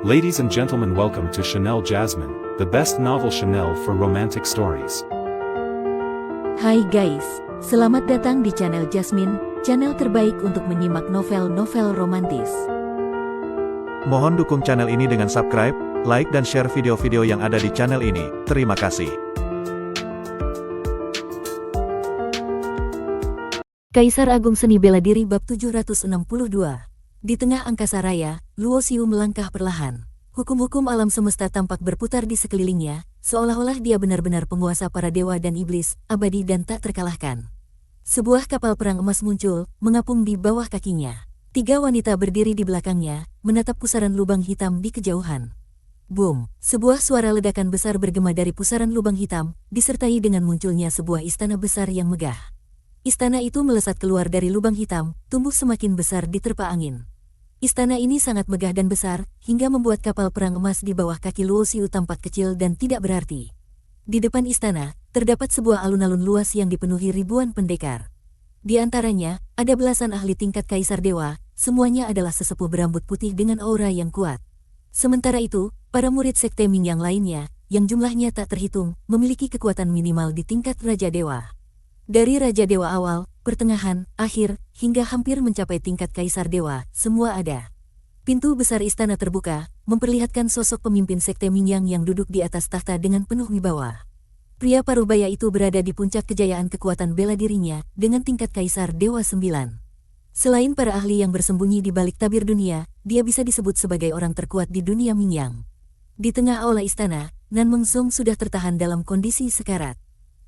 Ladies and gentlemen, welcome to Chanel Jasmine, the best novel Chanel for romantic stories. Hai guys, selamat datang di channel Jasmine, channel terbaik untuk menyimak novel-novel romantis. Mohon dukung channel ini dengan subscribe, like dan share video-video yang ada di channel ini. Terima kasih. Kaisar Agung Seni Bela Diri Bab 762. Di tengah angkasa raya, Luo Xiu melangkah perlahan. Hukum-hukum alam semesta tampak berputar di sekelilingnya, seolah-olah dia benar-benar penguasa para dewa dan iblis, abadi dan tak terkalahkan. Sebuah kapal perang emas muncul, mengapung di bawah kakinya. 3 wanita berdiri di belakangnya, menatap pusaran lubang hitam di kejauhan. Boom! Sebuah suara ledakan besar bergema dari pusaran lubang hitam, disertai dengan munculnya sebuah istana besar yang megah. Istana itu melesat keluar dari lubang hitam, tumbuh semakin besar diterpa angin. Istana ini sangat megah dan besar, hingga membuat kapal perang emas di bawah kaki Luo Xiu tampak kecil dan tidak berarti. Di depan istana, terdapat sebuah alun-alun luas yang dipenuhi ribuan pendekar. Di antaranya, ada belasan ahli tingkat kaisar dewa, semuanya adalah sesepuh berambut putih dengan aura yang kuat. Sementara itu, para murid sekte Ming yang lainnya, yang jumlahnya tak terhitung, memiliki kekuatan minimal di tingkat Raja Dewa. Dari Raja Dewa awal, pertengahan, akhir, hingga hampir mencapai tingkat Kaisar Dewa, semua ada. Pintu besar istana terbuka, memperlihatkan sosok pemimpin sekte Mingyang yang duduk di atas tahta dengan penuh wibawa. Pria parubaya itu berada di puncak kejayaan kekuatan bela dirinya, dengan tingkat Kaisar Dewa 9. Selain para ahli yang bersembunyi di balik tabir dunia, dia bisa disebut sebagai orang terkuat di dunia Mingyang. Di tengah aula istana, Nan Mengsung sudah tertahan dalam kondisi sekarat.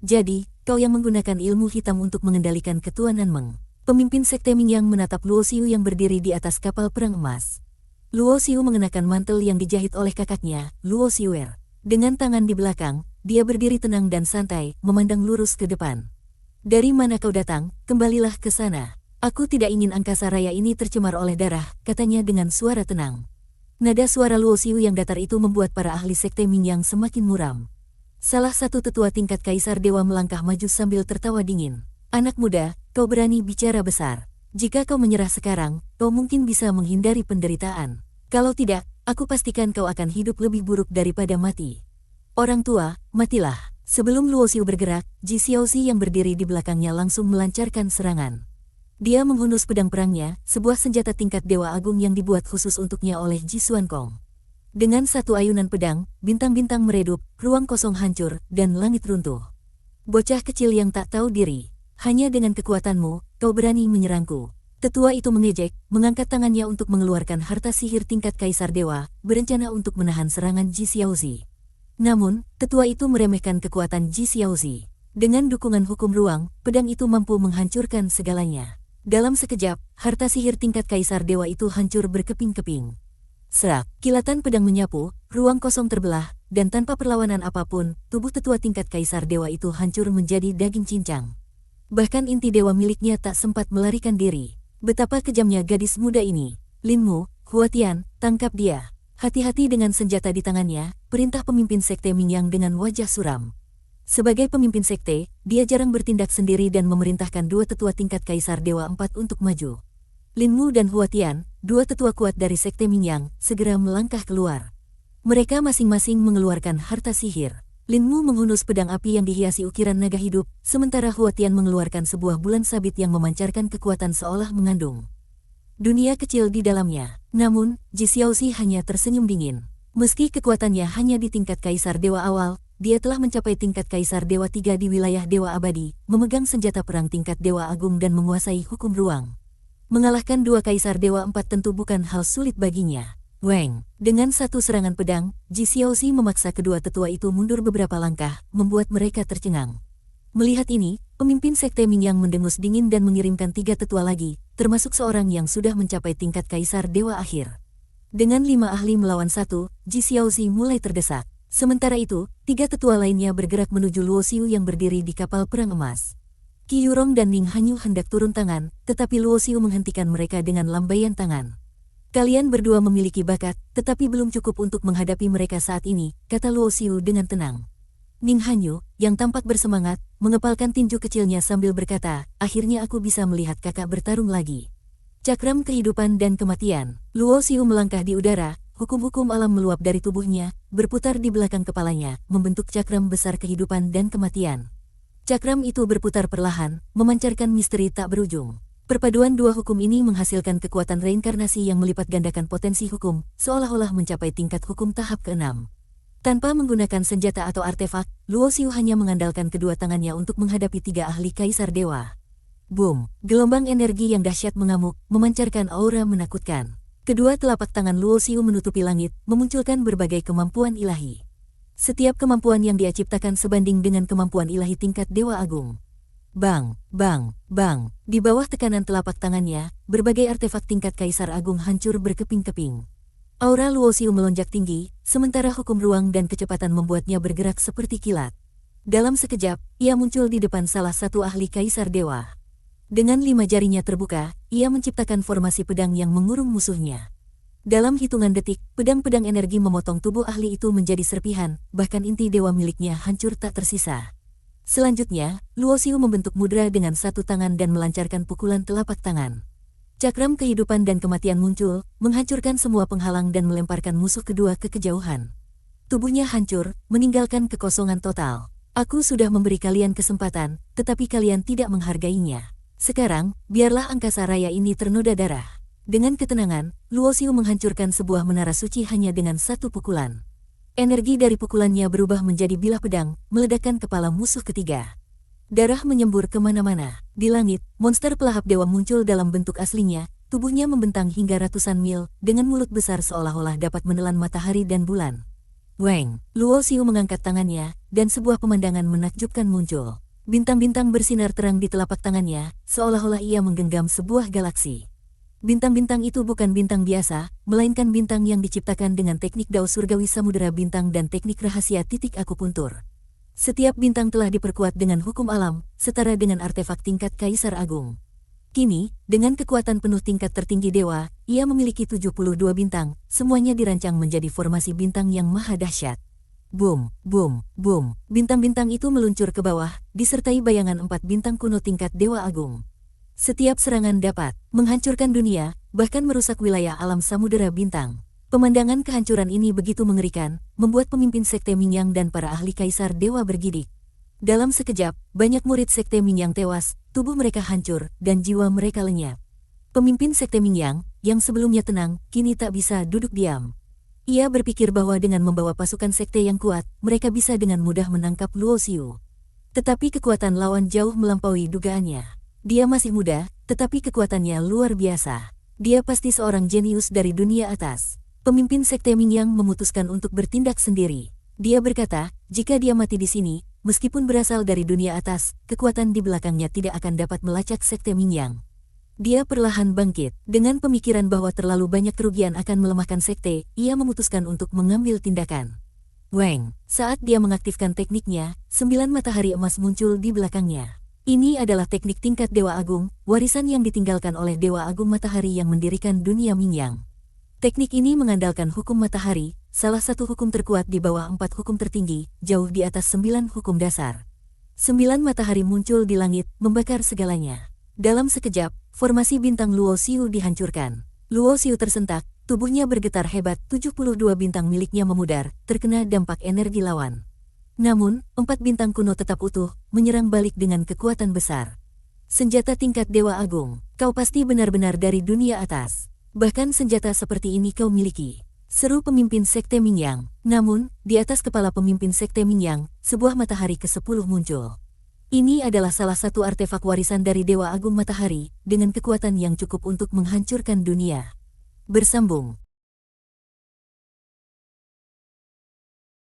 Jadi, kau yang menggunakan ilmu hitam untuk mengendalikan ketua Nanmeng. Pemimpin sekte Mingyang menatap Luo Xiu yang berdiri di atas kapal perang emas. Luo Xiu mengenakan mantel yang dijahit oleh kakaknya, Luo Xiuer. Dengan tangan di belakang, dia berdiri tenang dan santai, memandang lurus ke depan. Dari mana kau datang? Kembalilah ke sana. Aku tidak ingin angkasa raya ini tercemar oleh darah, katanya dengan suara tenang. Nada suara Luo Xiu yang datar itu membuat para ahli sekte Mingyang semakin muram. Salah satu tetua tingkat Kaisar Dewa melangkah maju sambil tertawa dingin. Anak muda, kau berani bicara besar. Jika kau menyerah sekarang, kau mungkin bisa menghindari penderitaan. Kalau tidak, aku pastikan kau akan hidup lebih buruk daripada mati. Orang tua, matilah. Sebelum Luo Xiu bergerak, Ji Xiaozi yang berdiri di belakangnya langsung melancarkan serangan. Dia menghunus pedang perangnya, sebuah senjata tingkat Dewa Agung yang dibuat khusus untuknya oleh Ji Xuankong. Dengan satu ayunan pedang, bintang-bintang meredup, ruang kosong hancur, dan langit runtuh. Bocah kecil yang tak tahu diri, hanya dengan kekuatanmu, kau berani menyerangku. Tetua itu mengejek, mengangkat tangannya untuk mengeluarkan harta sihir tingkat Kaisar Dewa, berencana untuk menahan serangan Ji Xiaozi. Namun, tetua itu meremehkan kekuatan Ji Xiaozi. Dengan dukungan hukum ruang, pedang itu mampu menghancurkan segalanya. Dalam sekejap, harta sihir tingkat Kaisar Dewa itu hancur berkeping-keping. Serak, kilatan pedang menyapu, ruang kosong terbelah, dan tanpa perlawanan apapun, tubuh tetua tingkat Kaisar Dewa itu hancur menjadi daging cincang. Bahkan inti dewa miliknya tak sempat melarikan diri. Betapa kejamnya gadis muda ini. Linmu, Huatian, tangkap dia. Hati-hati dengan senjata di tangannya, perintah pemimpin sekte Mingyang dengan wajah suram. Sebagai pemimpin sekte, dia jarang bertindak sendiri dan memerintahkan 2 tetua tingkat Kaisar Dewa 4 untuk maju. Linmu dan Huatian, 2 tetua kuat dari sekte Mingyang, segera melangkah keluar. Mereka masing-masing mengeluarkan harta sihir. Linmu menghunus pedang api yang dihiasi ukiran naga hidup, sementara Huatian mengeluarkan sebuah bulan sabit yang memancarkan kekuatan seolah mengandung dunia kecil di dalamnya. Namun, Ji Xiaozi hanya tersenyum dingin. Meski kekuatannya hanya di tingkat Kaisar Dewa awal, dia telah mencapai tingkat Kaisar Dewa 3 di wilayah Dewa Abadi, memegang senjata perang tingkat Dewa Agung dan menguasai hukum ruang. Mengalahkan 2 Kaisar Dewa 4 tentu bukan hal sulit baginya. Weng, dengan satu serangan pedang, Ji Xiaozi memaksa kedua tetua itu mundur beberapa langkah, membuat mereka tercengang. Melihat ini, pemimpin sekte Mingyang mendengus dingin dan mengirimkan 3 tetua lagi, termasuk seorang yang sudah mencapai tingkat Kaisar Dewa akhir. Dengan 5 ahli melawan 1, Ji Xiaozi mulai terdesak. Sementara itu, 3 tetua lainnya bergerak menuju Luo Xiu yang berdiri di kapal perang emas. Qi Yurong dan Ning Hanyu hendak turun tangan, tetapi Luo Xiu menghentikan mereka dengan lambaian tangan. Kalian berdua memiliki bakat, tetapi belum cukup untuk menghadapi mereka saat ini, kata Luo Xiu dengan tenang. Ning Hanyu, yang tampak bersemangat, mengepalkan tinju kecilnya sambil berkata, akhirnya aku bisa melihat kakak bertarung lagi. Cakram kehidupan dan kematian. Luo Xiu melangkah di udara, hukum-hukum alam meluap dari tubuhnya, berputar di belakang kepalanya, membentuk cakram besar kehidupan dan kematian. Cakram itu berputar perlahan, memancarkan misteri tak berujung. Perpaduan dua hukum ini menghasilkan kekuatan reinkarnasi yang melipat gandakan potensi hukum, seolah-olah mencapai tingkat hukum tahap ke-6. Tanpa menggunakan senjata atau artefak, Luo Xiu hanya mengandalkan kedua tangannya untuk menghadapi 3 ahli kaisar dewa. Boom! Gelombang energi yang dahsyat mengamuk, memancarkan aura menakutkan. Kedua telapak tangan Luo Xiu menutupi langit, memunculkan berbagai kemampuan ilahi. Setiap kemampuan yang dia ciptakan sebanding dengan kemampuan ilahi tingkat Dewa Agung. Bang, bang, bang. Di bawah tekanan telapak tangannya, berbagai artefak tingkat Kaisar Agung hancur berkeping-keping. Aura Luo Xiu melonjak tinggi, sementara hukum ruang dan kecepatan membuatnya bergerak seperti kilat. Dalam sekejap, ia muncul di depan salah satu ahli Kaisar Dewa. Dengan 5 jarinya terbuka, ia menciptakan formasi pedang yang mengurung musuhnya. Dalam hitungan detik, pedang-pedang energi memotong tubuh ahli itu menjadi serpihan, bahkan inti dewa miliknya hancur tak tersisa. Selanjutnya, Luo Xiu membentuk mudra dengan satu tangan dan melancarkan pukulan telapak tangan. Cakram kehidupan dan kematian muncul, menghancurkan semua penghalang dan melemparkan musuh kedua ke kejauhan. Tubuhnya hancur, meninggalkan kekosongan total. Aku sudah memberi kalian kesempatan, tetapi kalian tidak menghargainya. Sekarang, biarlah angkasa raya ini ternoda darah. Dengan ketenangan, Luo Xiu menghancurkan sebuah menara suci hanya dengan satu pukulan. Energi dari pukulannya berubah menjadi bilah pedang, meledakkan kepala musuh ketiga. Darah menyembur kemana-mana. Di langit, monster pelahap dewa muncul dalam bentuk aslinya, tubuhnya membentang hingga ratusan mil, dengan mulut besar seolah-olah dapat menelan matahari dan bulan. Weng! Luo Xiu mengangkat tangannya, dan sebuah pemandangan menakjubkan muncul. Bintang-bintang bersinar terang di telapak tangannya, seolah-olah ia menggenggam sebuah galaksi. Bintang-bintang itu bukan bintang biasa, melainkan bintang yang diciptakan dengan teknik Dao Surgawi Samudera Bintang dan teknik rahasia titik akupuntur. Setiap bintang telah diperkuat dengan hukum alam, setara dengan artefak tingkat Kaisar Agung. Kini, dengan kekuatan penuh tingkat tertinggi dewa, ia memiliki 72 bintang, semuanya dirancang menjadi formasi bintang yang maha dahsyat. Boom, boom, boom. Bintang-bintang itu meluncur ke bawah, disertai bayangan 4 bintang kuno tingkat Dewa Agung. Setiap serangan dapat menghancurkan dunia, bahkan merusak wilayah alam samudera bintang. Pemandangan kehancuran ini begitu mengerikan, membuat pemimpin Sekte Mingyang dan para ahli Kaisar Dewa bergidik. Dalam sekejap, banyak murid Sekte Mingyang tewas, tubuh mereka hancur, dan jiwa mereka lenyap. Pemimpin Sekte Mingyang, yang sebelumnya tenang, kini tak bisa duduk diam. Ia berpikir bahwa dengan membawa pasukan sekte yang kuat, mereka bisa dengan mudah menangkap Luo Xiu. Tetapi kekuatan lawan jauh melampaui dugaannya. Dia masih muda, tetapi kekuatannya luar biasa. Dia pasti seorang jenius dari dunia atas. Pemimpin Sekte Mingyang memutuskan untuk bertindak sendiri. Dia berkata, jika dia mati di sini, meskipun berasal dari dunia atas, kekuatan di belakangnya tidak akan dapat melacak Sekte Mingyang. Dia perlahan bangkit. Dengan pemikiran bahwa terlalu banyak kerugian akan melemahkan sekte, ia memutuskan untuk mengambil tindakan. Weng, saat dia mengaktifkan tekniknya, 9 matahari emas muncul di belakangnya. Ini adalah teknik tingkat Dewa Agung, warisan yang ditinggalkan oleh Dewa Agung Matahari yang mendirikan dunia Mingyang. Teknik ini mengandalkan hukum matahari, salah satu hukum terkuat di bawah 4 hukum tertinggi, jauh di atas 9 hukum dasar. 9 matahari muncul di langit, membakar segalanya. Dalam sekejap, formasi bintang Luo Xiu dihancurkan. Luo Xiu tersentak, tubuhnya bergetar hebat, 72 bintang miliknya memudar, terkena dampak energi lawan. Namun, 4 bintang kuno tetap utuh, menyerang balik dengan kekuatan besar. Senjata tingkat Dewa Agung, kau pasti benar-benar dari dunia atas. Bahkan senjata seperti ini kau miliki. Seru pemimpin Sekte Mingyang. Namun, di atas kepala pemimpin Sekte Mingyang, sebuah matahari ke-10 muncul. Ini adalah salah satu artefak warisan dari Dewa Agung Matahari, dengan kekuatan yang cukup untuk menghancurkan dunia. Bersambung.